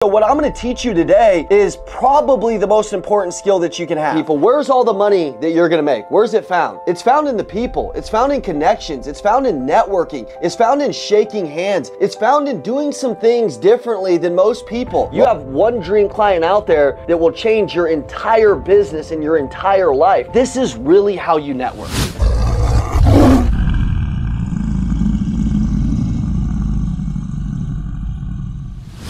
So what I'm going to teach you today is probably the most important skill that you can have. People, where's all the money that you're going to make? Where's it found? It's found in the people. It's found in connections. It's found in networking. It's found in shaking hands. It's found in doing some things differently than most people. You have one dream client out there that will change your entire business and your entire life. This is really how you network.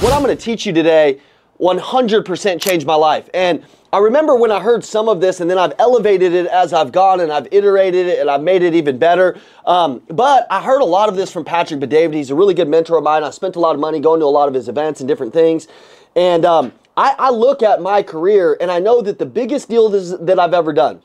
What I'm going to teach you today 100% changed my life. And I remember when I heard some of this, and then I've elevated it as I've gone, and I've iterated it, and I've made it even better. But I heard a lot of this from Patrick Bet-David. He's a really good mentor of mine. I spent a lot of money going to a lot of his events and different things. And I look at my career, and I know that the biggest deal that I've ever done,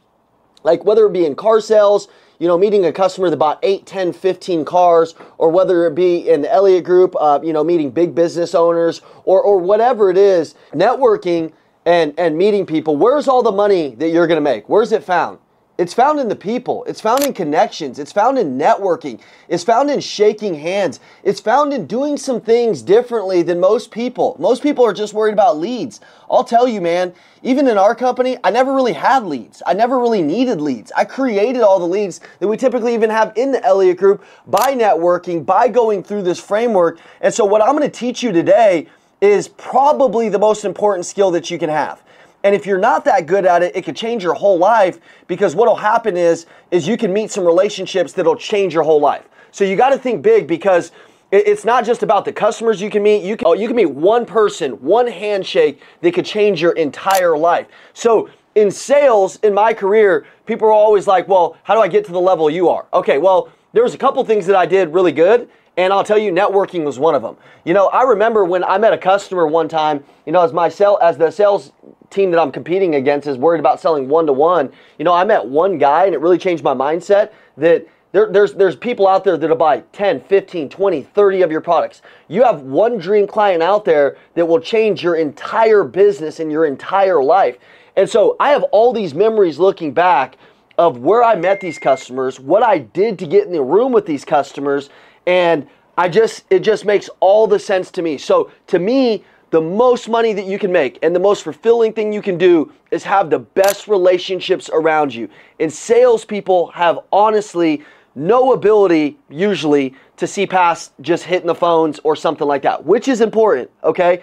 like whether it be in car sales, you know, meeting a customer that bought 8, 10, 15 cars, or whether it be in the Elliott Group, you know, meeting big business owners, or whatever it is, networking and meeting people. Where's all the money that you're going to make? Where's it found? It's found in the people. It's found in connections. It's found in networking. It's found in shaking hands. It's found in doing some things differently than most people. Most people are just worried about leads. I'll tell you, man, even in our company, I never really had leads. I never really needed leads. I created all the leads that we typically even have in the Elliott Group by networking, by going through this framework. And so what I'm going to teach you today is probably the most important skill that you can have. And if you're not that good at it, it could change your whole life, because what'll happen is you can meet some relationships that'll change your whole life. So you got to think big, because it's not just about the customers you can meet. You can meet one person, one handshake that could change your entire life. So in sales, in my career, people are always like, well, how do I get to the level you are? Okay, well, there was a couple things that I did really good. And I'll tell you, networking was one of them. You know, I remember when I met a customer one time, you know, as the sales team that I'm competing against is worried about selling one-to-one. You know, I met one guy, and it really changed my mindset that there's people out there that'll buy 10, 15, 20, 30 of your products. You have one dream client out there that will change your entire business and your entire life. And so I have all these memories looking back of where I met these customers, what I did to get in the room with these customers, and it just makes all the sense to me. So to me, the most money that you can make and the most fulfilling thing you can do is have the best relationships around you. And salespeople have honestly no ability usually to see past just hitting the phones or something like that, which is important, okay?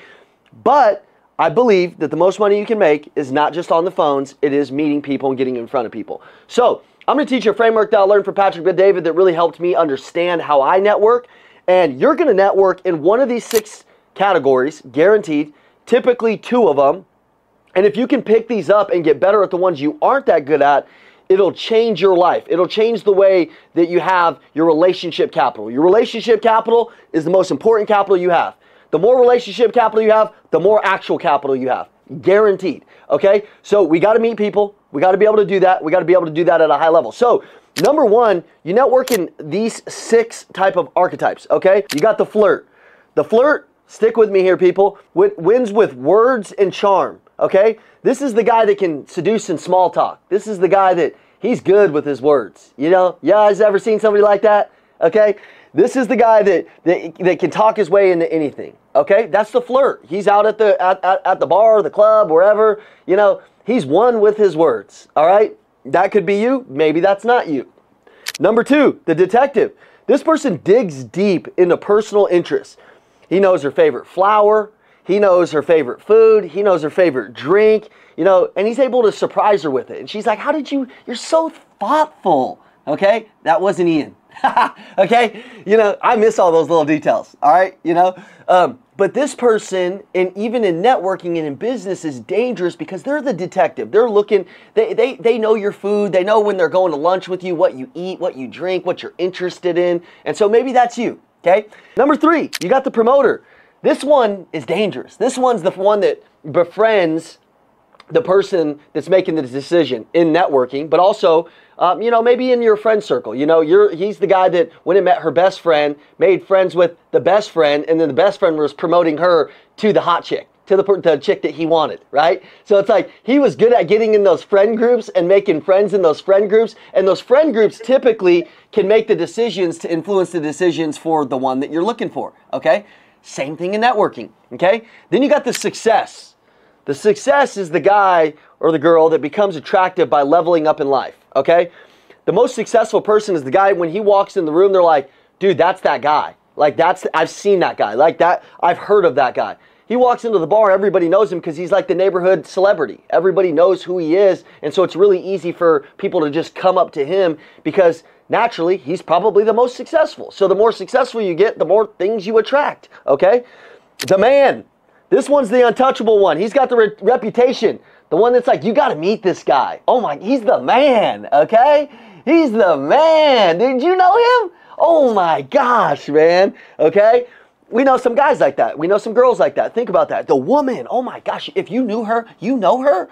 But I believe that the most money you can make is not just on the phones, it is meeting people and getting in front of people. So I'm going to teach you a framework that I learned from Patrick Bet-David that really helped me understand how I network. And you're going to network in one of these 6 categories, guaranteed, typically 2 of them. And if you can pick these up and get better at the ones you aren't that good at, it'll change your life. It'll change the way that you have your relationship capital. Your relationship capital is the most important capital you have. The more relationship capital you have, the more actual capital you have. Guaranteed. Okay? So we got to meet people. We got to be able to do that. We got to be able to do that at a high level. So number 1, you network in these 6 type of archetypes. Okay? You got the flirt. The flirt, stick with me here, people, wins with words and charm. Okay? This is the guy that can seduce in small talk. This is the guy that he's good with his words. You know? You guys ever seen somebody like that? Okay? This is the guy that can talk his way into anything. Okay? That's the flirt. He's out at the bar, the club, wherever. You know, he's one with his words. All right? That could be you. Maybe that's not you. Number 2, the detective. This person digs deep into personal interests. He knows her favorite flower. He knows her favorite food. He knows her favorite drink. You know, and he's able to surprise her with it. And she's like, you're so thoughtful. Okay? That wasn't Ian. Okay? You know, I miss all those little details. All right? You know? But this person, and even in networking and in business, is dangerous because they're the detective. They're looking, they know your food. They know when they're going to lunch with you, what you eat, what you drink, what you're interested in. And so maybe that's you. Okay? Number 3, you got the promoter. This one is dangerous. This one's the one that befriends the person that's making the decision in networking, but also, you know, maybe in your friend circle. You know, he's the guy that when he met her best friend, made friends with the best friend, and then the best friend was promoting her to the hot chick, to the chick that he wanted, right? So it's like he was good at getting in those friend groups and making friends in those friend groups, and those friend groups typically can make the decisions to influence the decisions for the one that you're looking for, okay? Same thing in networking, okay? Then you got the success. The success is the guy or the girl that becomes attractive by leveling up in life, okay? The most successful person is the guy when he walks in the room, they're like, dude, that's that guy. Like I've seen that guy. Like that, I've heard of that guy. He walks into the bar, everybody knows him because he's like the neighborhood celebrity. Everybody knows who he is, and so it's really easy for people to just come up to him because naturally, he's probably the most successful. So the more successful you get, the more things you attract, okay? The man. This one's the untouchable one. He's got the reputation. The one that's like, you got to meet this guy. Oh my, he's the man, okay? He's the man. Did you know him? Oh my gosh, man, okay? We know some guys like that. We know some girls like that. Think about that. The woman, oh my gosh, if you knew her, you know her?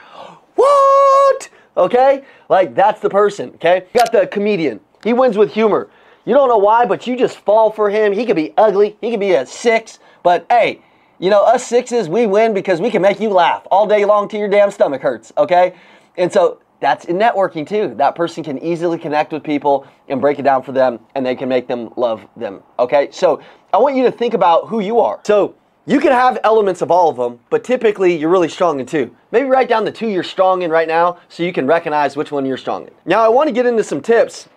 What? Okay? Like, that's the person, okay? You got the comedian. He wins with humor. You don't know why, but you just fall for him. He could be ugly. He could be a 6. But, hey, you know, us 6s, we win because we can make you laugh all day long till your damn stomach hurts, okay? And so that's in networking, too. That person can easily connect with people and break it down for them, and they can make them love them, okay? So I want you to think about who you are. So you can have elements of all of them, but typically you're really strong in 2. Maybe write down the 2 you're strong in right now so you can recognize which one you're strong in. Now, I want to get into some tips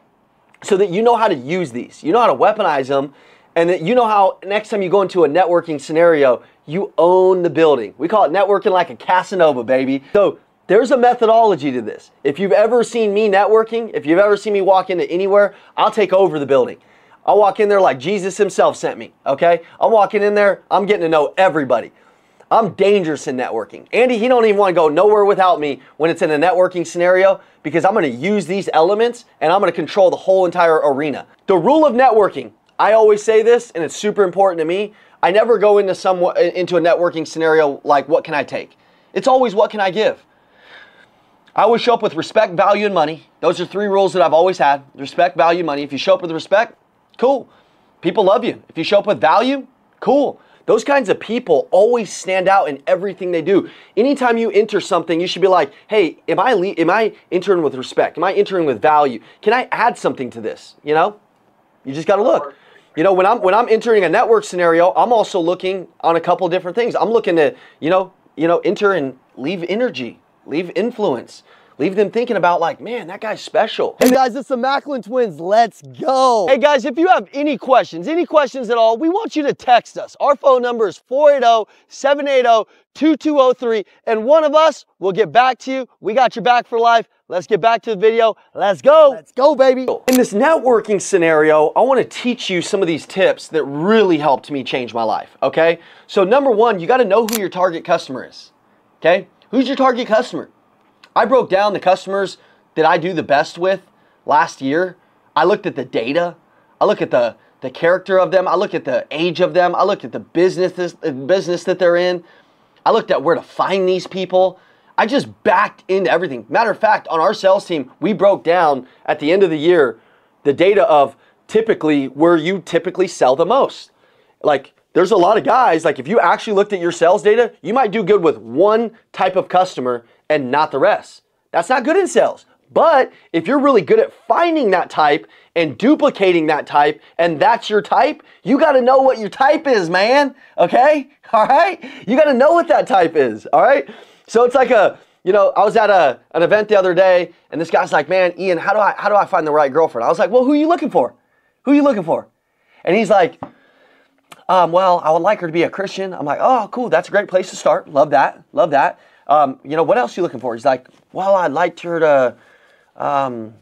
so that you know how to use these. You know how to weaponize them, and that you know how next time you go into a networking scenario, you own the building. We call it networking like a Casanova, baby. So there's a methodology to this. If you've ever seen me networking, if you've ever seen me walk into anywhere, I'll take over the building. I'll walk in there like Jesus himself sent me, okay? I'm walking in there, I'm getting to know everybody. I'm dangerous in networking. Andy, he don't even want to go nowhere without me when it's in a networking scenario because I'm going to use these elements and I'm going to control the whole entire arena. The rule of networking, I always say this and it's super important to me. I never go into a networking scenario like, what can I take? It's always, what can I give? I always show up with respect, value, and money. Those are 3 rules that I've always had. Respect, value, money. If you show up with respect, cool. People love you. If you show up with value, cool. Those kinds of people always stand out in everything they do. Anytime you enter something, you should be like, hey, am I entering with respect? Am I entering with value? Can I add something to this? You know, you just got to look. You know, when I'm entering a network scenario, I'm also looking on a couple different things. I'm looking to, you know, enter and leave energy, leave influence. Leave them thinking about like, man, that guy's special. Hey guys, it's the Macklin twins. Let's go. Hey guys, if you have any questions at all, we want you to text us. Our phone number is 480-780-2203, and one of us will get back to you. We got your back for life. Let's get back to the video. Let's go. Let's go, baby. In this networking scenario, I want to teach you some of these tips that really helped me change my life, okay? So number 1, you got to know who your target customer is, okay? Who's your target customer? I broke down the customers that I do the best with last year. I looked at the data. I look at the character of them. I look at the age of them. I looked at the business that they're in. I looked at where to find these people. I just backed into everything. Matter of fact, on our sales team, we broke down at the end of the year the data of typically where you typically sell the most. Like, there's a lot of guys, like if you actually looked at your sales data, you might do good with one type of customer and not the rest. That's not good in sales. But if you're really good at finding that type and duplicating that type, and that's your type, you got to know what your type is, man. Okay? All right? You got to know what that type is. All right? So it's like I was at an event the other day, and this guy's like, man, Ian, how do I find the right girlfriend? I was like, well, who are you looking for? Who are you looking for? And he's like, well, I would like her to be a Christian. I'm like, oh, cool. That's a great place to start. Love that. Love that. What else are you looking for? He's like, well, I'd like her to, I'm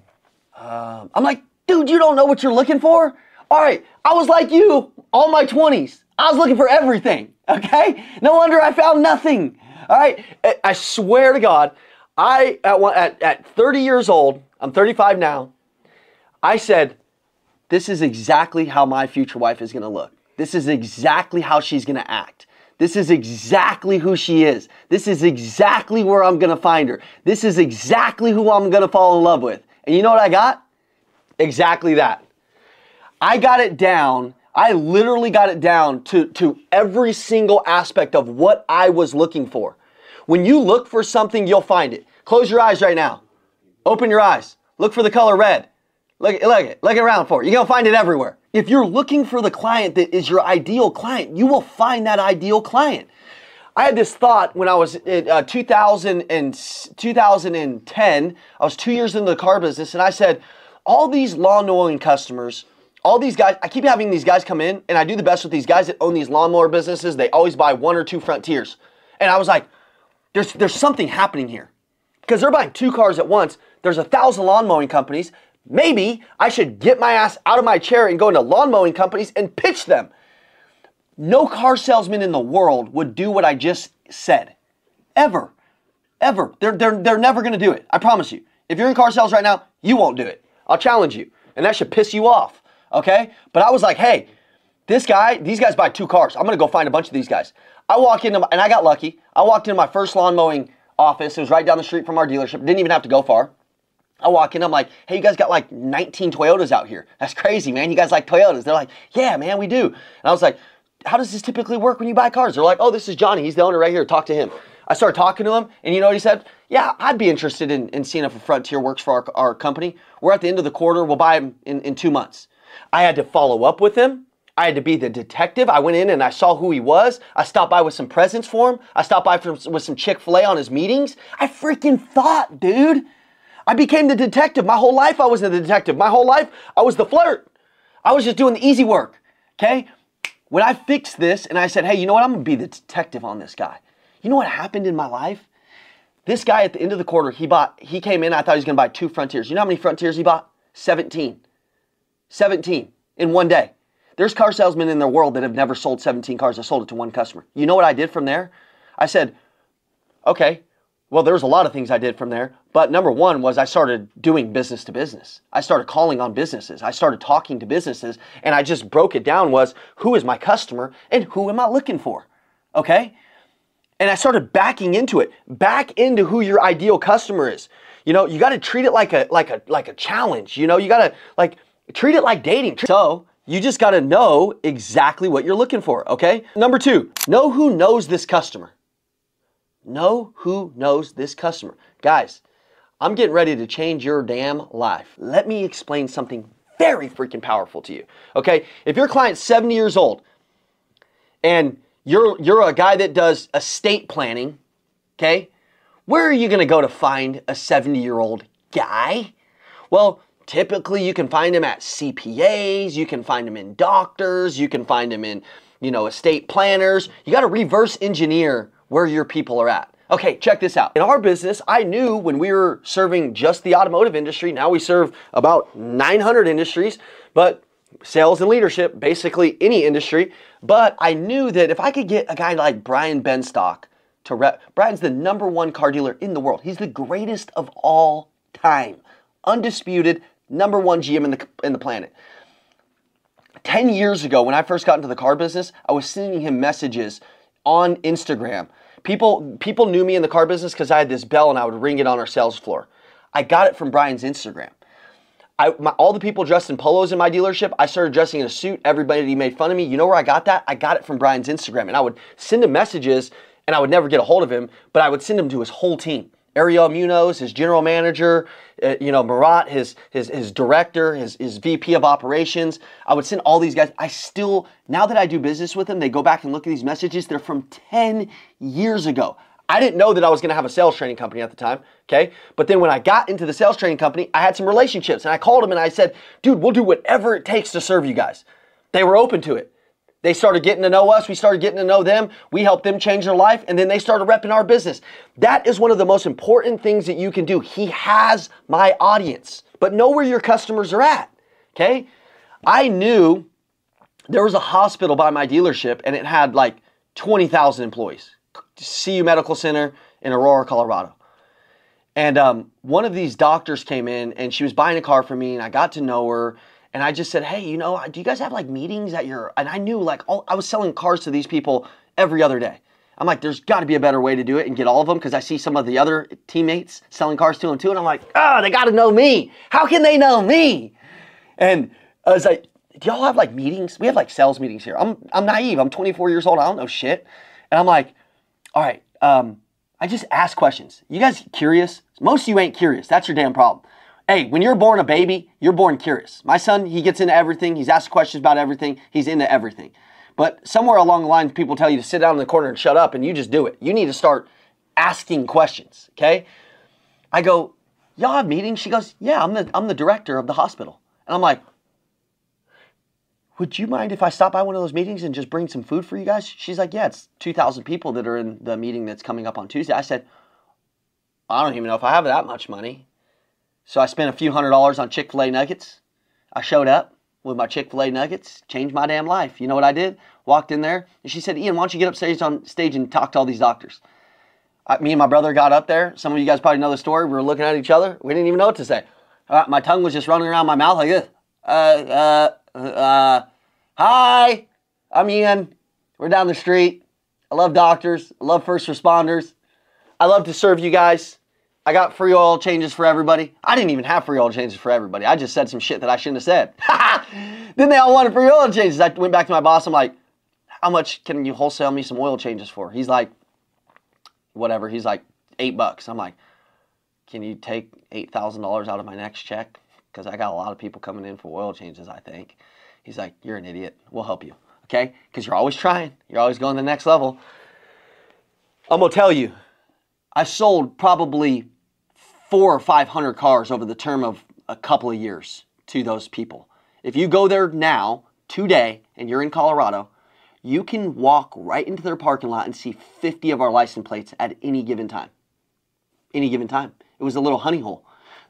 like, dude, you don't know what you're looking for? All right. I was like you all my 20s. I was looking for everything. Okay. No wonder I found nothing. All right. I swear to God, at 30 years old, I'm 35 now. I said, this is exactly how my future wife is going to look. This is exactly how she's going to act. This is exactly who she is. This is exactly where I'm going to find her. This is exactly who I'm going to fall in love with. And you know what I got? Exactly that. I got it down. I literally got it down to every single aspect of what I was looking for. When you look for something, you'll find it. Close your eyes right now. Open your eyes. Look for the color red. Look around for it. You're going to find it everywhere. If you're looking for the client that is your ideal client, you will find that ideal client. I had this thought when I was in 2010. I was 2 years into the car business, and I said, all these lawnmowing customers, all these guys, I keep having these guys come in, and I do the best with these guys that own these lawnmower businesses. They always buy 1 or 2 Frontiers. And I was like, there's something happening here. Because they're buying 2 cars at once. There's 1,000 lawn mowing companies. Maybe I should get my ass out of my chair and go into lawn mowing companies and pitch them. No car salesman in the world would do what I just said. Ever. Ever. They're never going to do it. I promise you. If you're in car sales right now, you won't do it. I'll challenge you. And that should piss you off. Okay? But I was like, hey, these guys buy 2 cars. I'm going to go find a bunch of these guys. I walk into, and I got lucky. I walked into my first lawn mowing office. It was right down the street from our dealership. Didn't even have to go far. I walk in, I'm like, hey, you guys got like 19 Toyotas out here. That's crazy, man. You guys like Toyotas? They're like, yeah, man, we do. And I was like, how does this typically work when you buy cars? They're like, oh, this is Johnny. He's the owner right here. Talk to him. I started talking to him, and you know what he said? Yeah, I'd be interested in seeing if a Frontier works for our company. We're at the end of the quarter. We'll buy him in 2 months. I had to follow up with him. I had to be the detective. I went in and I saw who he was. I stopped by with some presents for him. I stopped by with some Chick-fil-A on his meetings. I freaking thought, dude. I became the detective. My whole life I was the detective. My whole life I was the flirt. I was just doing the easy work, okay? When I fixed this and I said, hey, you know what? I'm going to be the detective on this guy. You know what happened in my life? This guy at the end of the quarter, he came in, I thought he was going to buy 2 Frontiers. You know how many Frontiers he bought? 17. 17 in one day. There's car salesmen in the world that have never sold 17 cars. I sold it to 1 customer. You know what I did from there? I said, okay, well, there was a lot of things I did from there. But number 1 was I started doing business to business. I started calling on businesses. I started talking to businesses. And I just broke it down was, who is my customer and who am I looking for? Okay? And I started backing into it. Back into who your ideal customer is. You know, you got to treat it like a challenge. You know, you got to treat it like dating. So you just got to know exactly what you're looking for, okay? Number 2, know who knows this customer. Know who knows this customer. Guys, I'm getting ready to change your damn life. Let me explain something very freaking powerful to you, okay? If your client's 70 years old and you're a guy that does estate planning, okay? Where are you going to go to find a 70-year-old guy? Well, typically, you can find them at CPAs, you can find them in doctors, you can find them in, you know, estate planners. You got to reverse engineer where your people are at. Okay, check this out. In our business, I knew when we were serving just the automotive industry, now we serve about 900 industries, but sales and leadership, basically any industry. But I knew that if I could get a guy like Brian Benstock to rep, Brian's the #1 car dealer in the world. He's the greatest of all time. Undisputed, #1 GM in the planet. 10 years ago, when I first got into the car business, I was sending him messages on Instagram. People knew me in the car business because I had this bell and I would ring it on our sales floor. I got it from Brian's Instagram. All the people dressed in polos in my dealership, I started dressing in a suit. Everybody made fun of me. You know where I got that? I got it from Brian's Instagram. And I would send him messages and I would never get a hold of him, but I would send them to his whole team. Ariel Munoz, his general manager, you know, Marat, his director, his VP of operations. I would send all these guys. I still, now that I do business with them, they go back and look at these messages. They're from 10 years ago. I didn't know that I was going to have a sales training company at the time, okay? But then when I got into the sales training company, I had some relationships. And I called them and I said, dude, we'll do whatever it takes to serve you guys. They were open to it. They started getting to know us. We started getting to know them. We helped them change their life. And then they started repping our business. That is one of the most important things that you can do. He has my audience. But know where your customers are at, okay? I knew there was a hospital by my dealership and it had like 20,000 employees. CU Medical Center in Aurora, Colorado. And one of these doctors came in and she was buying a car from me and I got to know her. And I just said, hey, you know, do you guys have like meetings at your, and I knew like, I was selling cars to these people every other day. I'm like, there's got to be a better way to do it and get all of them because I see some of the other teammates selling cars to them too. And I'm like, oh, they got to know me. How can they know me? And I was like, do y'all have like meetings? We have like sales meetings here. I'm naive. I'm 24 years old. I don't know shit. And I'm like, all right, I just ask questions. You guys curious? Most of you ain't curious. That's your damn problem. Hey, when you're born a baby, you're born curious. My son, he gets into everything. He's asked questions about everything. He's into everything. But somewhere along the line, people tell you to sit down in the corner and shut up, and you just do it. You need to start asking questions, okay? I go, y'all have meetings? She goes, yeah, I'm the director of the hospital. And I'm like, would you mind if I stop by one of those meetings and just bring some food for you guys? She's like, yeah, it's 2,000 people that are in the meeting that's coming up on Tuesday. I said, I don't even know if I have that much money. So I spent a few $100s on Chick-fil-A nuggets. I showed up with my Chick-fil-A nuggets, changed my damn life. You know what I did? Walked in there, and she said, Ian, why don't you get upstairs on stage and talk to all these doctors? Me and my brother got up there. Some of you guys probably know the story. We were looking at each other. We didn't even know what to say. My tongue was just running around my mouth like this. Hi, I'm Ian. We're down the street. I love doctors. I love first responders. I love to serve you guys. I got free oil changes for everybody. I didn't even have free oil changes for everybody. I just said some shit that I shouldn't have said. Then they all wanted free oil changes. I went back to my boss. I'm like, how much can you wholesale me some oil changes for? He's like, whatever. He's like, $8. I'm like, can you take $8,000 out of my next check? Because I got a lot of people coming in for oil changes, I think. He's like, you're an idiot. We'll help you. Okay? Because you're always trying. You're always going to the next level. I'm going to tell you, I sold probably 400 or 500 cars over the term of a couple of years to those people. If you go there now, today, and you're in Colorado, you can walk right into their parking lot and see 50 of our license plates at any given time. Any given time. It was a little honey hole.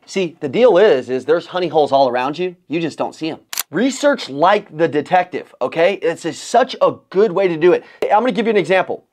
See, the deal is there's honey holes all around you. You just don't see them. Research like the detective, okay? It's such a good way to do it. I'm going to give you an example.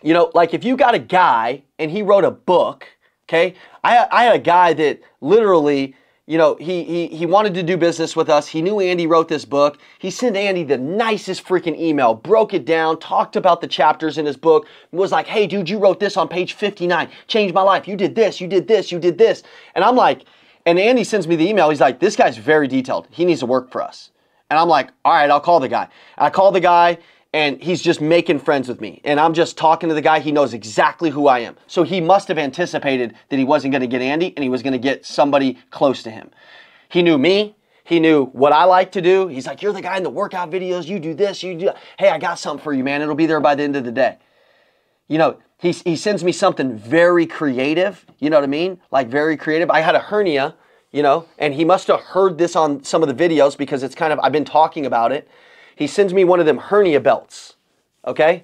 You know, like if you got a guy and he wrote a book, okay? I had a guy that literally, you know, he wanted to do business with us. He knew Andy wrote this book. He sent Andy the nicest freaking email, broke it down, talked about the chapters in his book, was like, hey, dude, you wrote this on page 59. Changed my life. You did this, you did this, you did this. And I'm like, and Andy sends me the email. He's like, this guy's very detailed. He needs to work for us. And I'm like, all right, I'll call the guy. I call the guy, and he's just making friends with me. And I'm just talking to the guy. He knows exactly who I am. So he must have anticipated that he wasn't going to get Andy, and he was going to get somebody close to him. He knew me. He knew what I like to do. He's like, you're the guy in the workout videos. You do this. You do. Hey, I got something for you, man. It'll be there by the end of the day. You know, he sends me something very creative. You know what I mean? Like very creative. I had a hernia, you know, and he must have heard this on some of the videos because it's kind of, I've been talking about it. He sends me one of them hernia belts, okay?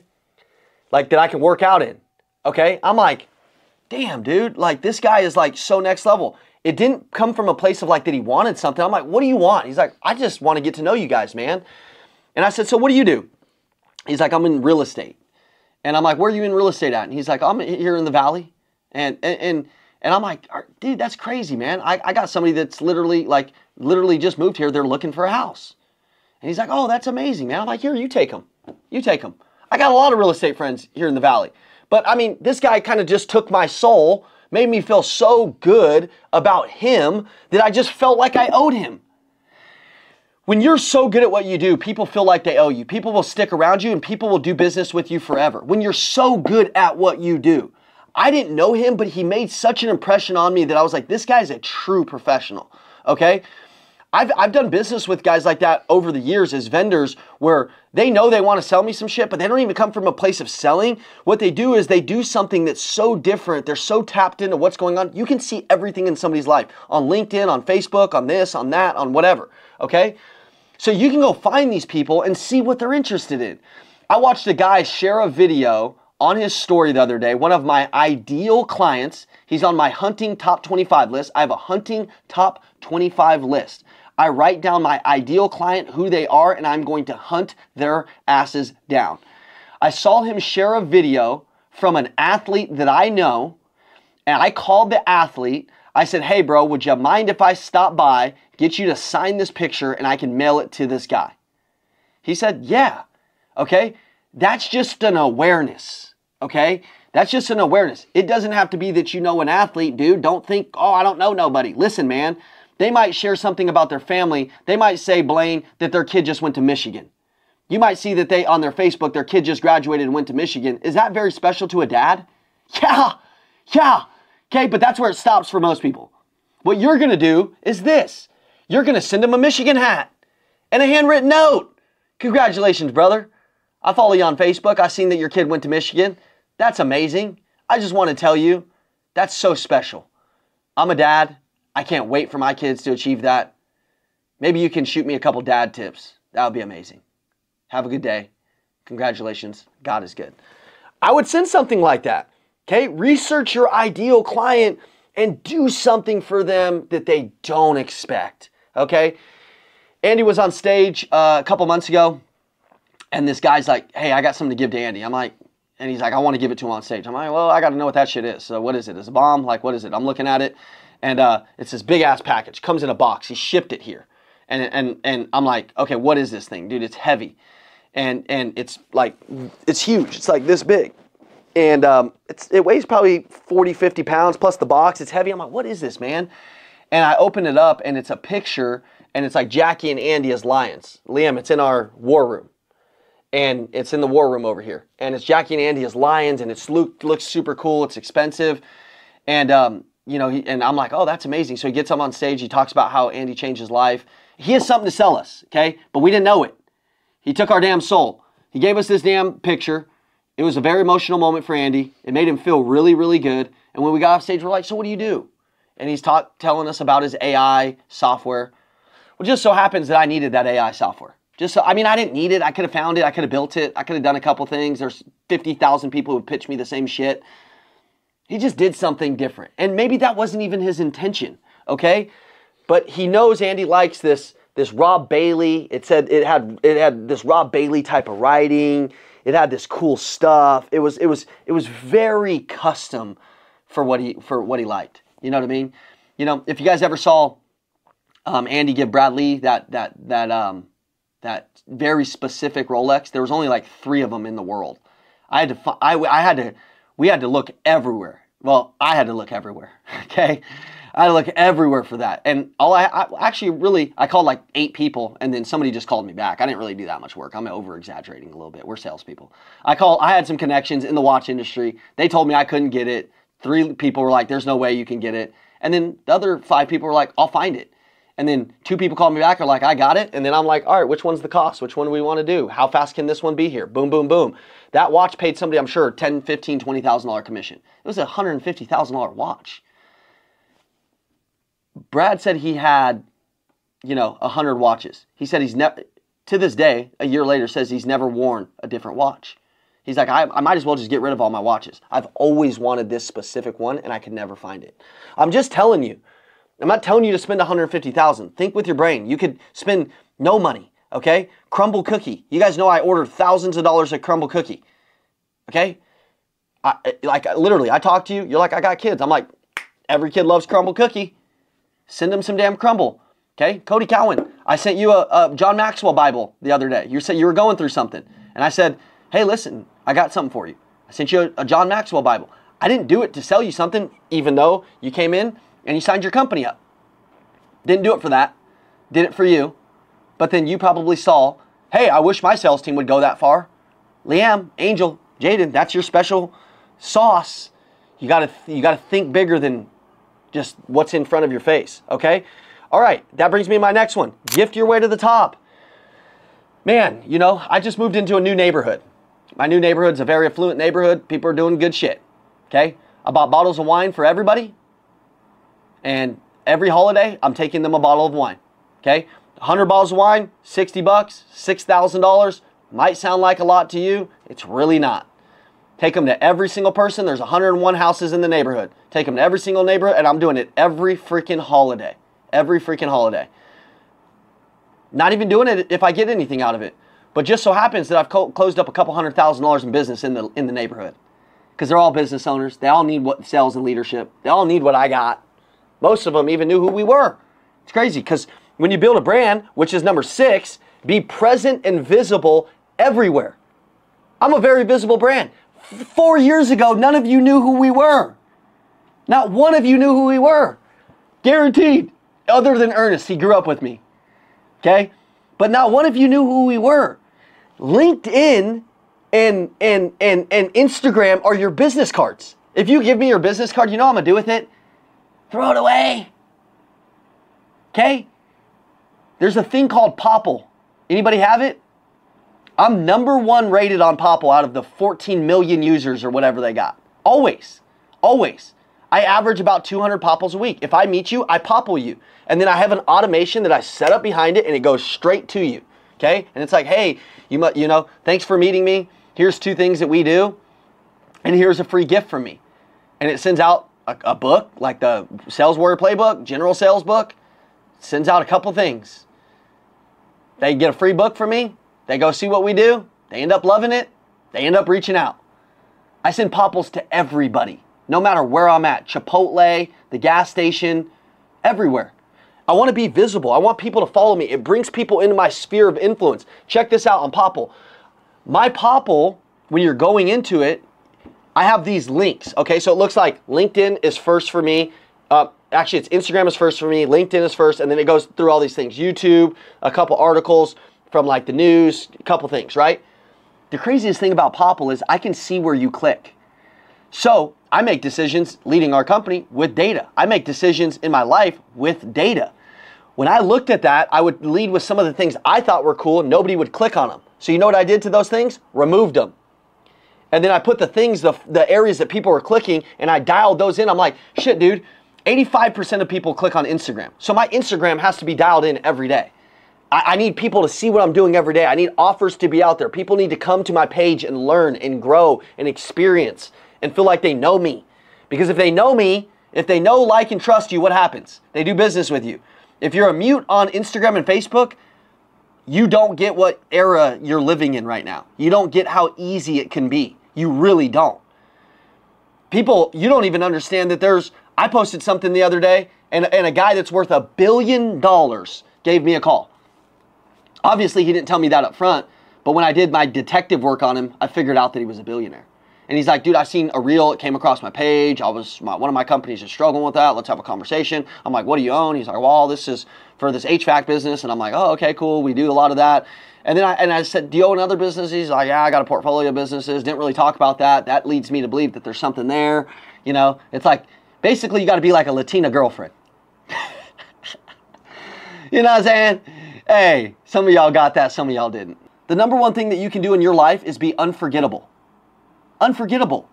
Like that I can work out in, okay? I'm like, damn, dude, like this guy is like so next level. It didn't come from a place of like that he wanted something. I'm like, what do you want? He's like, I just want to get to know you guys, man. And I said, so what do you do? He's like, I'm in real estate. And I'm like, where are you in real estate at? And he's like, I'm here in the Valley. And I'm like, dude, that's crazy, man. I got somebody that's literally just moved here. They're looking for a house. And he's like, oh, that's amazing, man. I'm like, here, you take them. You take them. I got a lot of real estate friends here in the Valley. But I mean, this guy kind of just took my soul, made me feel so good about him that I just felt like I owed him. When you're so good at what you do, people feel like they owe you. People will stick around you and people will do business with you forever. When you're so good at what you do. I didn't know him, but he made such an impression on me that I was like, this guy's a true professional, okay? I've done business with guys like that over the years as vendors where they know they want to sell me some shit, but they don't even come from a place of selling. What they do is they do something that's so different. They're so tapped into what's going on. You can see everything in somebody's life on LinkedIn, on Facebook, on this, on that, on whatever, okay? So you can go find these people and see what they're interested in. I watched a guy share a video on his story the other day, one of my ideal clients. He's on my hunting top 25 list. I have a hunting top 25 list. I write down my ideal client, who they are, and I'm going to hunt their asses down. I saw him share a video from an athlete that I know, and I called the athlete. I said, hey, bro, would you mind if I stop by, get you to sign this picture, and I can mail it to this guy? He said, yeah. Okay? That's just an awareness. Okay? That's just an awareness. It doesn't have to be that you know an athlete, dude. Don't think, oh, I don't know nobody. Listen, man. They might share something about their family. They might say, Blaine, that their kid just went to Michigan. You might see that on their Facebook, their kid just graduated and went to Michigan. Is that very special to a dad? Yeah. Okay, but that's where it stops for most people. What you're going to do is this. You're going to send him a Michigan hat and a handwritten note. Congratulations, brother. I follow you on Facebook. I seen that your kid went to Michigan. That's amazing. I just want to tell you, that's so special. I'm a dad. I can't wait for my kids to achieve that. Maybe you can shoot me a couple dad tips. That would be amazing. Have a good day. Congratulations. God is good. I would send something like that. Okay? Research your ideal client and do something for them that they don't expect. Okay? Andy was on stage a couple months ago, and this guy's like, hey, I got something to give to Andy. I'm like, and he's like, I want to give it to him on stage. I'm like, well, I got to know what that shit is. So what is it? Is it a bomb? Like, what is it? I'm looking at it, and it's this big ass package. Comes in a box. He shipped it here. And I'm like, okay, what is this thing? Dude, it's heavy. And it's like, it's huge. It's like this big. And it weighs probably 40, 50 pounds plus the box. It's heavy. I'm like, what is this, man? And I open it up, and it's a picture, and it's like Jackie and Andy as lions. Liam, it's in our war room. And it's in the war room over here. And it's Jackie and Andy as lions, and it looks super cool. It's expensive. And, you know, and I'm like, oh, that's amazing. So he gets up on stage. He talks about how Andy changed his life. He has something to sell us, okay? But we didn't know it. He took our damn soul. He gave us this damn picture. It was a very emotional moment for Andy. It made him feel really, really good. And when we got off stage, we're like, so what do you do? And he's telling us about his AI software. Well, just so happens that I needed that AI software. I mean, I didn't need it. I could have found it. I could have built it. I could have done a couple things. There's 50,000 people who pitched me the same shit. He just did something different. And maybe that wasn't even his intention, okay? But he knows Andy likes this Rob Bailey. It said it had this Rob Bailey type of writing. It had this cool stuff. It was very custom for what he liked. You know what I mean? You know, if you guys ever saw Andy give Brad Lee that very specific Rolex, there was only like 3 of them in the world. We had to look everywhere. Well, I had to look everywhere. Okay. I had to look everywhere for that. And I called like 8 people, and then somebody just called me back. I didn't really do that much work. I'm over-exaggerating a little bit. We're salespeople. I had some connections in the watch industry. They told me I couldn't get it. 3 people were like, there's no way you can get it. And then the other 5 people were like, I'll find it. And then 2 people called me back, are like, I got it. And then I'm like, all right, which one's the cost? Which one do we want to do? How fast can this one be here? Boom, boom, boom. That watch paid somebody, I'm sure, $10,000, $15,000, $20,000 commission. It was a $150,000 watch. Brad said he had, 100 watches. He said he's never, to this day, a year later, says he's never worn a different watch. He's like, I might as well just get rid of all my watches. I've always wanted this specific one, and I could never find it. I'm just telling you. I'm not telling you to spend $150,000. Think with your brain. You could spend no money, okay? Crumble cookie. You guys know I ordered thousands of dollars of crumble cookie, okay? Literally, I talk to you. You're like, I got kids. I'm like, every kid loves crumble cookie. Send them some damn crumble, okay? Cody Cowan, I sent you a John Maxwell Bible the other day. You said you were going through something. And I said, hey, listen, I got something for you. I sent you a John Maxwell Bible. I didn't do it to sell you something, even though you came in and you signed your company up. Didn't do it for that. Did it for you. But then you probably saw, hey, I wish my sales team would go that far. Liam, Angel, Jaden, that's your special sauce. You gotta think bigger than just what's in front of your face, okay? All right, that brings me to my next one. Gift your way to the top. Man, I just moved into a new neighborhood. My new neighborhood's a very affluent neighborhood. People are doing good shit, okay? I bought bottles of wine for everybody. And every holiday, I'm taking them a bottle of wine, okay? 100 bottles of wine, $60, $6,000. Might sound like a lot to you. It's really not. Take them to every single person. There's 101 houses in the neighborhood. Take them to every single neighborhood, and I'm doing it every freaking holiday. Every freaking holiday. Not even doing it if I get anything out of it. But just so happens that I've closed up a couple $100,000 in business in the neighborhood. Because they're all business owners. They all need what sales and leadership. They all need what I got. Most of them even knew who we were. It's crazy because when you build a brand, which is number 6, be present and visible everywhere. I'm a very visible brand. 4 years ago, none of you knew who we were. Not one of you knew who we were. Guaranteed. Other than Ernest, he grew up with me. Okay? But not one of you knew who we were. LinkedIn and Instagram are your business cards. If you give me your business card, you know what I'm going to do with it? Throw it away. Okay? There's a thing called Popple. Anybody have it? I'm #1 rated on Popple out of the 14 million users or whatever they got. Always. Always. I average about 200 Popples a week. If I meet you, I Popple you. And then I have an automation that I set up behind it and it goes straight to you. Okay? And it's like, hey, you know, thanks for meeting me. Here's 2 things that we do. And here's a free gift from me. And it sends out a book, like the Sales Warrior Playbook, General Sales Book. It sends out a couple things. They get a free book from me. They go see what we do. They end up loving it. They end up reaching out. I send Popples to everybody, no matter where I'm at. Chipotle, the gas station, everywhere. I want to be visible. I want people to follow me. It brings people into my sphere of influence. Check this out on Popple. My Popple, when you're going into it, I have these links. Okay, so it looks like LinkedIn is first for me. Actually, it's Instagram is first for me. LinkedIn is first, and then it goes through all these things. YouTube, a couple articles from like the news, a couple things, right? The craziest thing about Popple is I can see where you click. So I make decisions leading our company with data. I make decisions in my life with data. When I looked at that, I would lead with some of the things I thought were cool. Nobody would click on them. So you know what I did to those things? Removed them. And then I put the things, the areas that people were clicking, and I dialed those in. I'm like, shit, dude, 85% of people click on Instagram. So my Instagram has to be dialed in every day. I need people to see what I'm doing every day. I need offers to be out there. People need to come to my page and learn and grow and experience and feel like they know me. Because if they know me, if they know, like, and trust you, what happens? They do business with you. If you're a mute on Instagram and Facebook, you don't get what era you're living in right now. You don't get how easy it can be. You really don't. People, you don't even understand that I posted something the other day, and a guy that's worth $1 billion gave me a call. Obviously, he didn't tell me that up front, but when I did my detective work on him, I figured out that he was a billionaire. And he's like, dude, I seen a reel. It came across my page. One of my companies is struggling with that. Let's have a conversation. I'm like, what do you own? He's like, well, this is for this HVAC business. And I'm like, oh, okay, cool. We do a lot of that. And then I said, do you own other businesses? He's like, yeah, I got a portfolio of businesses. Didn't really talk about that. That leads me to believe that there's something there. You know, it's like, basically, you got to be like a Latina girlfriend. You know what I'm saying? Hey, some of y'all got that, some of y'all didn't. The #1 thing that you can do in your life is be unforgettable. Unforgettable.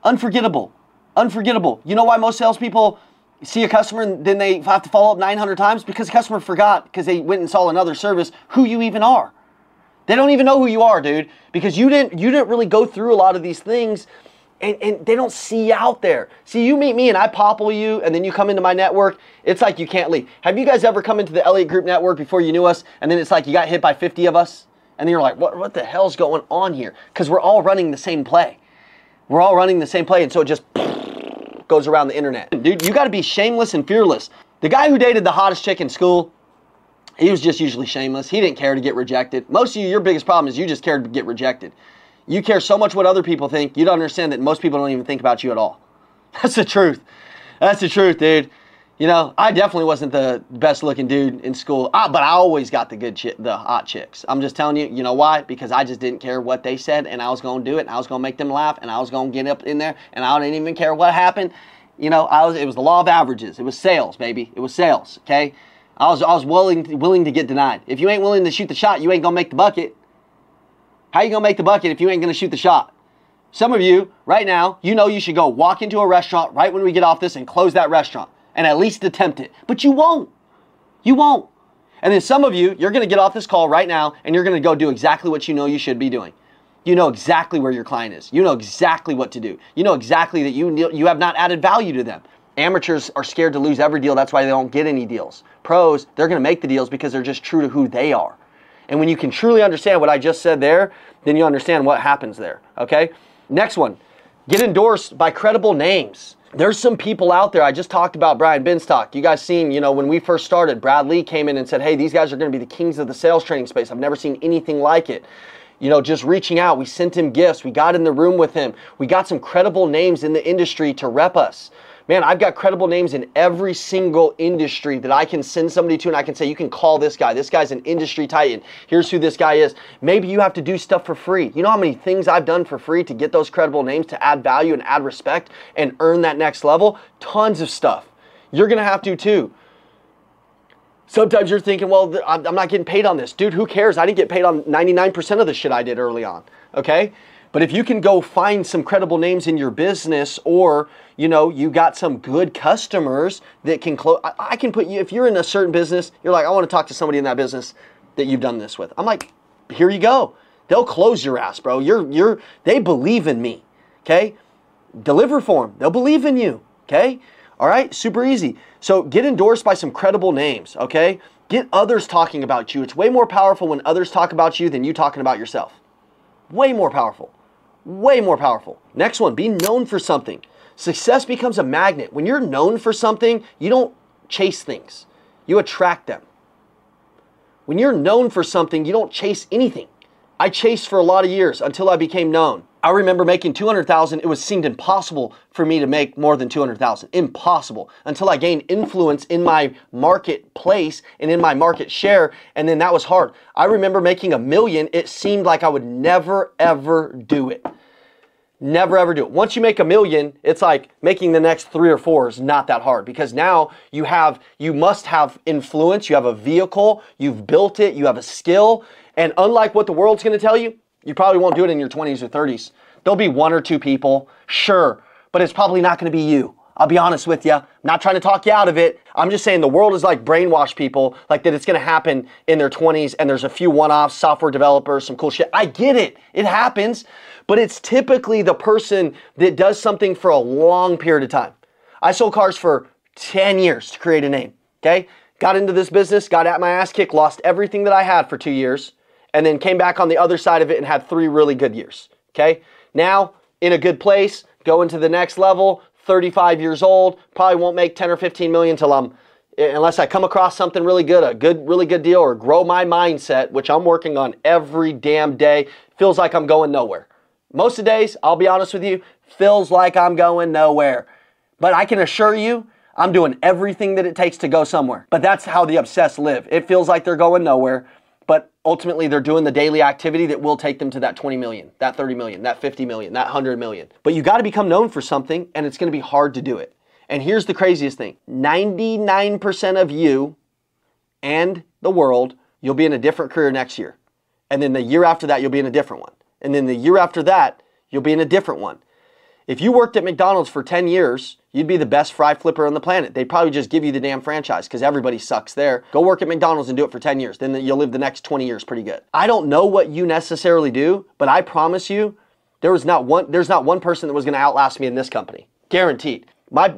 Unforgettable. Unforgettable. You know why most salespeople see a customer and then they have to follow up 900 times? Because the customer forgot, because they went and saw another service, who you even are. They don't even know who you are, dude, because you didn't really go through a lot of these things, and they don't see you out there. See, you meet me and I Popple you, and then you come into my network, it's like you can't leave. Have you guys ever come into the Elliott Group network before you knew us, and then it's like you got hit by 50 of us, and then you're like, what the hell's going on here? Because we're all running the same play. We're all running the same play, and so it just goes around the internet. Dude, you got to be shameless and fearless. The guy who dated the hottest chick in school, he was just usually shameless. He didn't care to get rejected. Most of you, your biggest problem is you just cared to get rejected. You care so much what other people think, you don't understand that most people don't even think about you at all. That's the truth. That's the truth, dude. You know, I definitely wasn't the best looking dude in school, but I always got the hot chicks. I'm just telling you, you know why? Because I just didn't care what they said, and I was going to do it, and I was going to make them laugh, and I was going to get up in there, and I didn't even care what happened. You know, it was the law of averages. It was sales, baby. It was sales, okay? I was willing to get denied. If you ain't willing to shoot the shot, you ain't going to make the bucket. How you going to make the bucket if you ain't going to shoot the shot? Some of you, right now, you know you should go walk into a restaurant right when we get off this and close that restaurant and at least attempt it. But you won't. You won't. And then some of you, you're going to get off this call right now and you're going to go do exactly what you know you should be doing. You know exactly where your client is. You know exactly what to do. You know exactly that you have not added value to them. Amateurs are scared to lose every deal. That's why they don't get any deals. Pros, they're going to make the deals because they're just true to who they are. And when you can truly understand what I just said there, then you understand what happens there, okay? Next one, get endorsed by credible names. There's some people out there. I just talked about Brian Benstock. You guys seen, you know, when we first started, Brad Lee came in and said, hey, these guys are going to be the kings of the sales training space. I've never seen anything like it. You know, just reaching out. We sent him gifts. We got in the room with him. We got some credible names in the industry to rep us. Man, I've got credible names in every single industry that I can send somebody to and I can say, you can call this guy. This guy's an industry titan. Here's who this guy is. Maybe you have to do stuff for free. You know how many things I've done for free to get those credible names, to add value and add respect and earn that next level? Tons of stuff. You're going to have to too. Sometimes you're thinking, well, I'm not getting paid on this. Dude, who cares? I didn't get paid on 99% of the shit I did early on, okay? But if you can go find some credible names in your business, or, you know, you got some good customers that can close. I can put you, if you're in a certain business, you're like, I want to talk to somebody in that business that you've done this with. I'm like, here you go. They'll close your ass, bro. They believe in me, okay? Deliver for them. They'll believe in you, okay? All right, super easy. So get endorsed by some credible names, okay? Get others talking about you. It's way more powerful when others talk about you than you talking about yourself. Way more powerful. Way more powerful. Next one, be known for something. Success becomes a magnet. When you're known for something, you don't chase things. You attract them. When you're known for something, you don't chase anything. I chased for a lot of years until I became known. I remember making $200,000. It seemed impossible for me to make more than $200,000. Impossible. Until I gained influence in my marketplace and in my market share, and then that was hard. I remember making $1 million. It seemed like I would never, ever do it. Never, ever do it. Once you make $1 million, it's like making the next 3 or 4 is not that hard, because now you must have influence. You have a vehicle. You've built it. You have a skill. And unlike what the world's going to tell you, you probably won't do it in your 20s or 30s. There'll be 1 or 2 people, sure, but it's probably not going to be you. I'll be honest with you. I'm not trying to talk you out of it. I'm just saying the world is like brainwash people, like that it's going to happen in their 20s, and there's a few one-offs, software developers, some cool shit. I get it. It happens, but it's typically the person that does something for a long period of time. I sold cars for 10 years to create a name, okay? Got into this business, got at my ass kicked, lost everything that I had for 2 years, and then came back on the other side of it and had 3 really good years, okay? Now, in a good place, going to the next level, 35 years old, probably won't make 10 or 15 million unless I come across something really good, really good deal, or grow my mindset, which I'm working on every damn day. Feels like I'm going nowhere. Most of the days, I'll be honest with you, feels like I'm going nowhere. But I can assure you, I'm doing everything that it takes to go somewhere. But that's how the obsessed live. It feels like they're going nowhere, but ultimately they're doing the daily activity that will take them to that 20 million, that 30 million, that 50 million, that 100 million. But you got to become known for something, and it's going to be hard to do it. And here's the craziest thing. 99% of you and the world, you'll be in a different career next year. And then the year after that, you'll be in a different one. And then the year after that, you'll be in a different one. If you worked at McDonald's for 10 years, you'd be the best fry flipper on the planet. They'd probably just give you the damn franchise because everybody sucks there. Go work at McDonald's and do it for 10 years. Then you'll live the next 20 years pretty good. I don't know what you necessarily do, but I promise you, there's not one person that was going to outlast me in this company. Guaranteed. My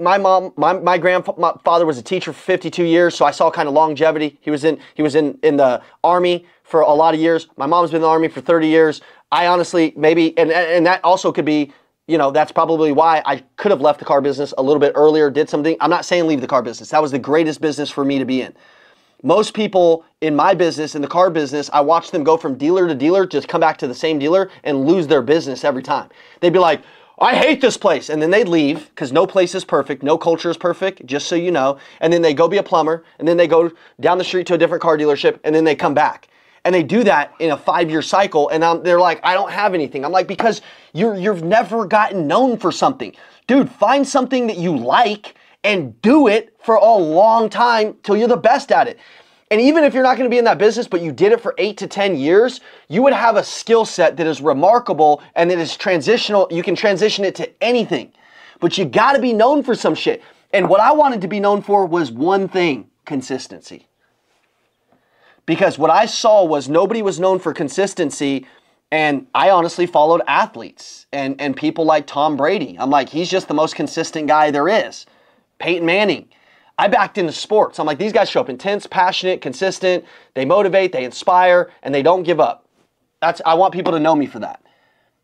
grandfather was a teacher for 52 years, so I saw kind of longevity. He was in the Army for a lot of years. My mom's been in the Army for 30 years. I honestly, maybe, and that also could be, you know, that's probably why I could have left the car business a little bit earlier, did something. I'm not saying leave the car business. That was the greatest business for me to be in. Most people in my business, in the car business, I watched them go from dealer to dealer, just come back to the same dealer and lose their business every time. They'd be like, I hate this place. And then they'd leave because no place is perfect. No culture is perfect, just so you know. And then they go be a plumber. And then they go down the street to a different car dealership. And then they come back. And they do that in a 5-year cycle. And they're like, I don't have anything. I'm like, because you've never gotten known for something. Dude, find something that you like and do it for a long time till you're the best at it. And even if you're not going to be in that business, but you did it for 8 to 10 years, you would have a skill set that is remarkable and that is transitional. You can transition it to anything, but you got to be known for some shit. And what I wanted to be known for was one thing: consistency. Because what I saw was nobody was known for consistency, and I honestly followed athletes and people like Tom Brady. I'm like, he's just the most consistent guy there is. Peyton Manning. I backed into sports. I'm like, these guys show up intense, passionate, consistent. They motivate, they inspire, and they don't give up. I want people to know me for that.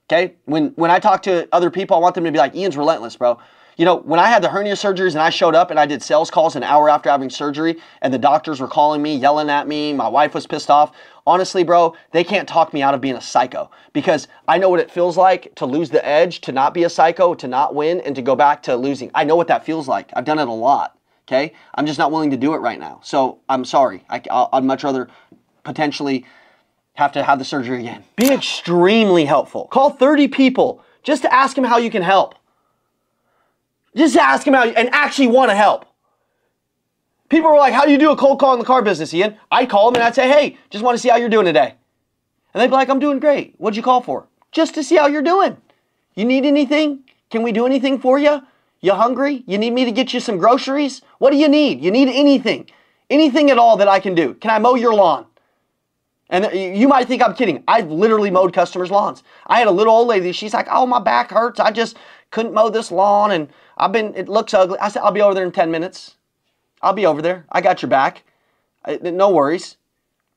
Okay? When I talk to other people, I want them to be like, Ian's relentless, bro. You know, when I had the hernia surgeries and I showed up and I did sales calls an hour after having surgery and the doctors were calling me, yelling at me, my wife was pissed off. Honestly, bro, they can't talk me out of being a psycho, because I know what it feels like to lose the edge, to not be a psycho, to not win, and to go back to losing. I know what that feels like. I've done it a lot, okay? I'm just not willing to do it right now. So I'm sorry. I'd much rather potentially have to have the surgery again. Be extremely helpful. Call 30 people just to ask them how you can help. Just ask them how, and actually want to help. People were like, how do you do a cold call in the car business, Ian? I'd call them and I'd say, hey, just want to see how you're doing today. And they'd be like, I'm doing great. What'd you call for? Just to see how you're doing. You need anything? Can we do anything for you? You hungry? You need me to get you some groceries? What do you need? You need anything. Anything at all that I can do. Can I mow your lawn? And you might think I'm kidding. I've literally mowed customers' lawns. I had a little old lady. She's like, oh, my back hurts. I just couldn't mow this lawn and it looks ugly. I said, I'll be over there in 10 minutes. I'll be over there. I got your back. No worries.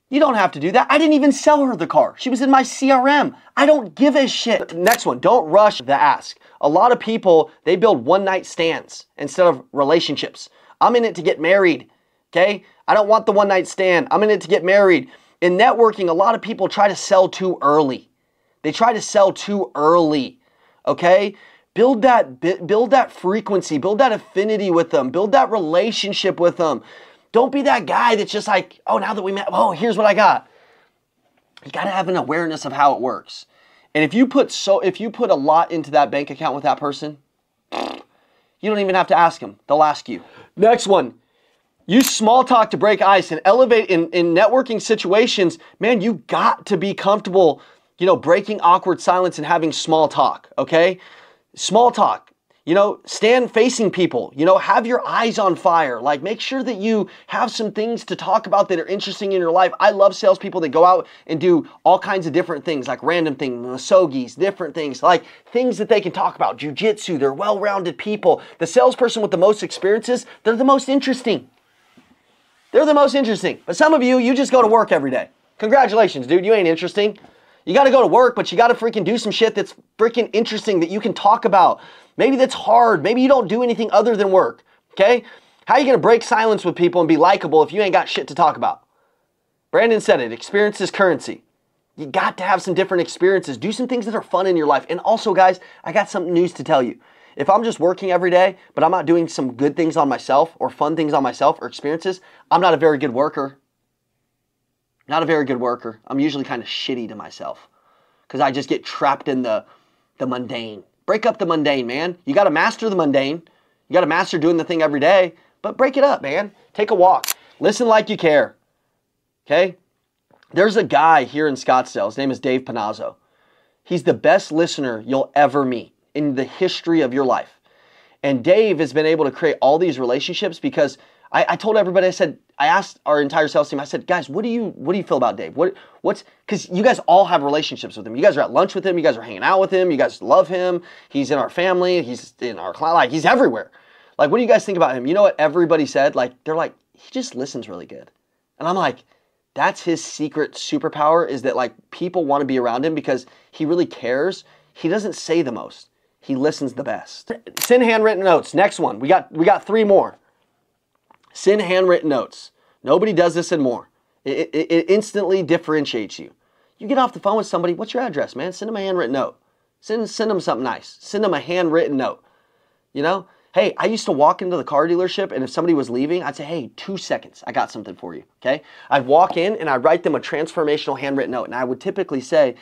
You don't have to do that. I didn't even sell her the car. She was in my CRM. I don't give a shit. Next one, don't rush the ask. A lot of people, they build one-night stands instead of relationships. I'm in it to get married, okay? I don't want the one-night stand. I'm in it to get married. In networking, a lot of people try to sell too early. They try to sell too early, okay? Build that frequency, build that affinity with them, build that relationship with them. Don't be that guy that's just like, oh, now that we met, oh, here's what I got. You got to have an awareness of how it works. And if you put a lot into that bank account with that person, you don't even have to ask them. They'll ask you. Next one. Use small talk to break ice and elevate in networking situations. Man, you got to be comfortable, breaking awkward silence and having small talk, okay? Small talk. Stand facing people, have your eyes on fire. Like, make sure that you have some things to talk about that are interesting in your life. I love salespeople that go out and do all kinds of different things, like random things, masogis, different things, like things that they can talk about. Jiu-jitsu, they're well-rounded people. The salesperson with the most experiences, they're the most interesting. They're the most interesting. But some of you just go to work every day. Congratulations, dude, you ain't interesting. You got to go to work, but you got to freaking do some shit that's freaking interesting that you can talk about. Maybe that's hard. Maybe you don't do anything other than work, okay? How are you going to break silence with people and be likable if you ain't got shit to talk about? Brandon said it. Experience is currency. You got to have some different experiences. Do some things that are fun in your life. And also, guys, I got some news to tell you. If I'm just working every day, but I'm not doing some good things on myself or fun things on myself or experiences, I'm not a very good worker. Not a very good worker. I'm usually kind of shitty to myself because I just get trapped in the mundane. Break up the mundane, man. You got to master the mundane. You got to master doing the thing every day, but break it up, man. Take a walk. Listen like you care, okay? There's a guy here in Scottsdale. His name is Dave Panazzo. He's the best listener you'll ever meet in the history of your life. And Dave has been able to create all these relationships because I told everybody, I asked our entire sales team, I said, guys, what do you feel about Dave? Because you guys all have relationships with him. You guys are at lunch with him. You guys are hanging out with him. You guys love him. He's in our family. He's in our client. Like, he's everywhere. Like, what do you guys think about him? You know what everybody said? Like, they're like, he just listens really good. And I'm like, that's his secret superpower, is that like people want to be around him because he really cares. He doesn't say the most. He listens the best. Send handwritten notes. Next one. We got 3 more. Send handwritten notes. Nobody does this and more. It instantly differentiates you. You get off the phone with somebody, what's your address, man? Send them a handwritten note. Send them something nice. Send them a handwritten note. Hey, I used to walk into the car dealership, and if somebody was leaving, I'd say, hey, 2 seconds. I got something for you, okay? I'd walk in, and I'd write them a transformational handwritten note, and I would typically say,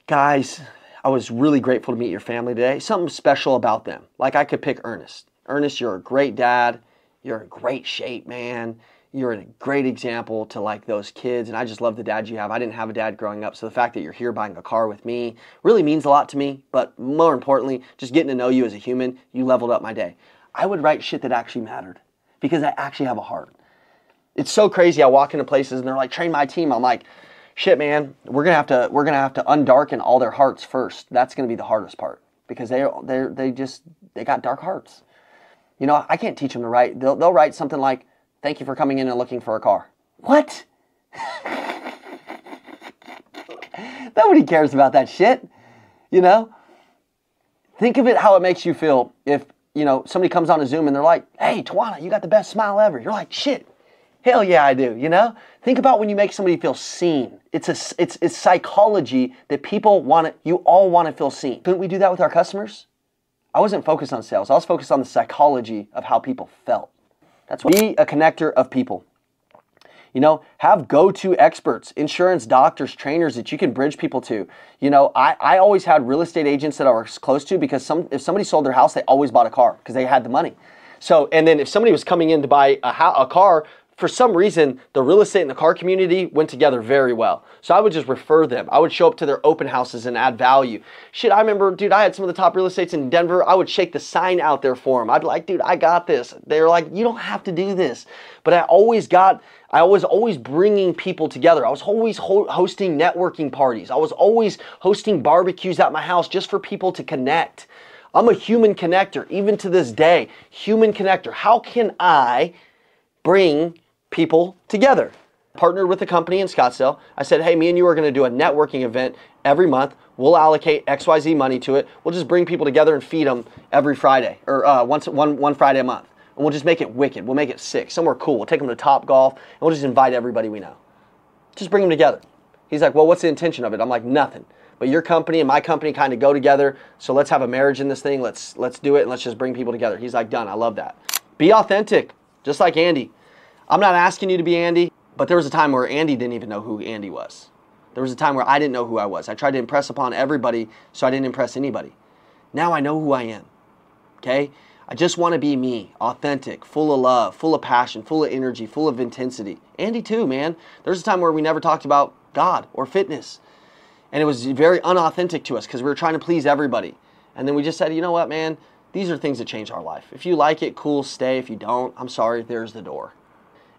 guys, I was really grateful to meet your family today. Something special about them. Like, I could pick Ernest. Ernest, you're a great dad. You're in great shape, man. You're a great example to like those kids, and I just love the dad you have. I didn't have a dad growing up, so the fact that you're here buying a car with me really means a lot to me, but more importantly, just getting to know you as a human, you leveled up my day. I would write shit that actually mattered because I actually have a heart. It's so crazy. I walk into places and they're like, train my team. I'm like, shit, man, we're gonna have to undarken all their hearts first. That's gonna be the hardest part because they got dark hearts. I can't teach them to write. They'll write something like, thank you for coming in and looking for a car. What? Nobody cares about that shit. Think of it how it makes you feel if, somebody comes on a Zoom and they're like, hey, Tawana, you got the best smile ever. You're like, shit, hell yeah, I do, Think about when you make somebody feel seen. It's psychology that you all want to feel seen. Couldn't we do that with our customers? I wasn't focused on sales. I was focused on the psychology of how people felt. That's what. Be a connector of people. Have go-to experts, insurance doctors, trainers that you can bridge people to. I always had real estate agents that I was close to because if somebody sold their house, they always bought a car because they had the money. So, and then if somebody was coming in to buy a car, for some reason, the real estate and the car community went together very well. So I would just refer them. I would show up to their open houses and add value. Shit, I remember, dude, I had some of the top real estates in Denver. I would shake the sign out there for them. I'd be like, dude, I got this. They're like, you don't have to do this. But I was always bringing people together. I was always hosting networking parties. I was always hosting barbecues at my house just for people to connect. I'm a human connector, even to this day, human connector. How can I bring people together? Partnered with a company in Scottsdale. I said, hey, me and you are going to do a networking event every month. We'll allocate XYZ money to it. We'll just bring people together and feed them every Friday, or one Friday a month. And we'll just make it wicked. We'll make it sick, somewhere cool. We'll take them to Top Golf, and we'll just invite everybody we know. Just bring them together. He's like, well, what's the intention of it? I'm like, nothing. But your company and my company kind of go together, so let's have a marriage in this thing. Let's do it, and let's just bring people together. He's like, done. I love that. Be authentic, just like Andy. I'm not asking you to be Andy, but there was a time where Andy didn't even know who Andy was. There was a time where I didn't know who I was. I tried to impress upon everybody, so I didn't impress anybody. Now I know who I am, okay? I just want to be me, authentic, full of love, full of passion, full of energy, full of intensity. Andy too, man. There's a time where we never talked about God or fitness. And it was very unauthentic to us because we were trying to please everybody. And then we just said, you know what, man? These are things that change our life. If you like it, cool, stay. If you don't, I'm sorry, there's the door.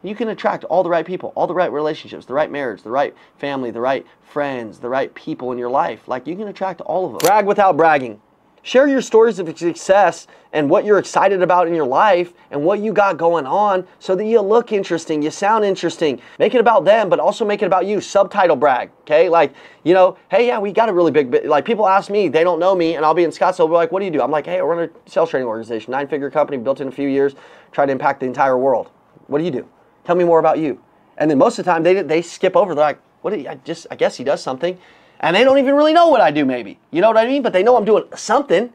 You can attract all the right people, all the right relationships, the right marriage, the right family, the right friends, the right people in your life. Like, you can attract all of them. Brag without bragging. Share your stories of success and what you're excited about in your life and what you got going on so that you look interesting, you sound interesting. Make it about them, but also make it about you. Subtitle brag, okay? Like, you know, hey, yeah, we got a really big, like, people ask me, they don't know me, and I'll be in Scottsdale, be like, what do you do? I'm like, hey, I run a sales training organization, 9-figure company, built in a few years, try to impact the entire world. What do you do? Tell me more about you. And then most of the time, they skip over. They're like, what? I guess he does something. And they don't even really know what I do, maybe. You know what I mean? But they know I'm doing something,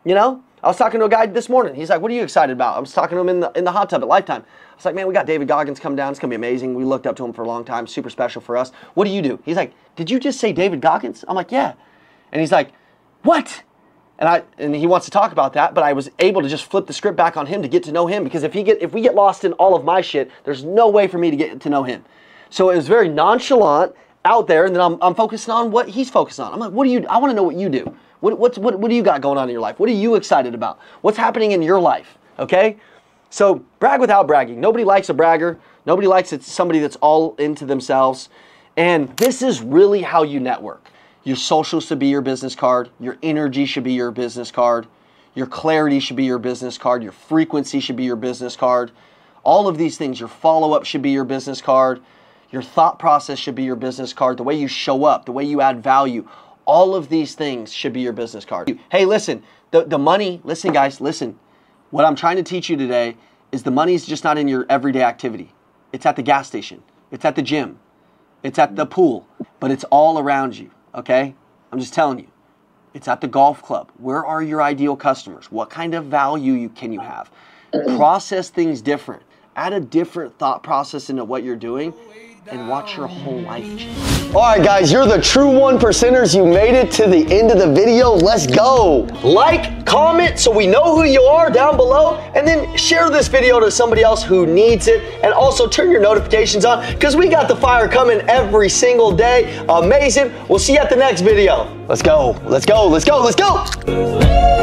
you know? I was talking to a guy this morning. He's like, what are you excited about? I was talking to him in the hot tub at Lifetime. I was like, man, we got David Goggins come down. It's going to be amazing. We looked up to him for a long time. Super special for us. What do you do? He's like, did you just say David Goggins? I'm like, yeah. And he's like, what? And he wants to talk about that, but I was able to just flip the script back on him to get to know him, because if we get lost in all of my shit, there's no way for me to get to know him. So it was very nonchalant out there, and then I'm focusing on what he's focused on. I'm like, I want to know what you do. What do you got going on in your life? What are you excited about? What's happening in your life? Okay? So brag without bragging. Nobody likes a bragger. Nobody likes somebody that's all into themselves. And this is really how you network. Your social should be your business card. Your energy should be your business card. Your clarity should be your business card. Your frequency should be your business card. All of these things, your follow-up should be your business card. Your thought process should be your business card. The way you show up, the way you add value, all of these things should be your business card. Hey, listen, the money, listen guys, listen. What I'm trying to teach you today is the money's just not in your everyday activity. It's at the gas station. It's at the gym. It's at the pool. But it's all around you. Okay? I'm just telling you. It's at the golf club. Where are your ideal customers? What kind of value can you have? Process things different. Add a different thought process into what you're doing, and watch your whole life change. All right, guys, you're the true 1%ers. You made it to the end of the video. Let's go. Like, comment, so we know who you are down below, and then share this video to somebody else who needs it, and also turn your notifications on, because we got the fire coming every single day. Amazing. We'll see you at the next video. Let's go. Let's go. Let's go. Let's go.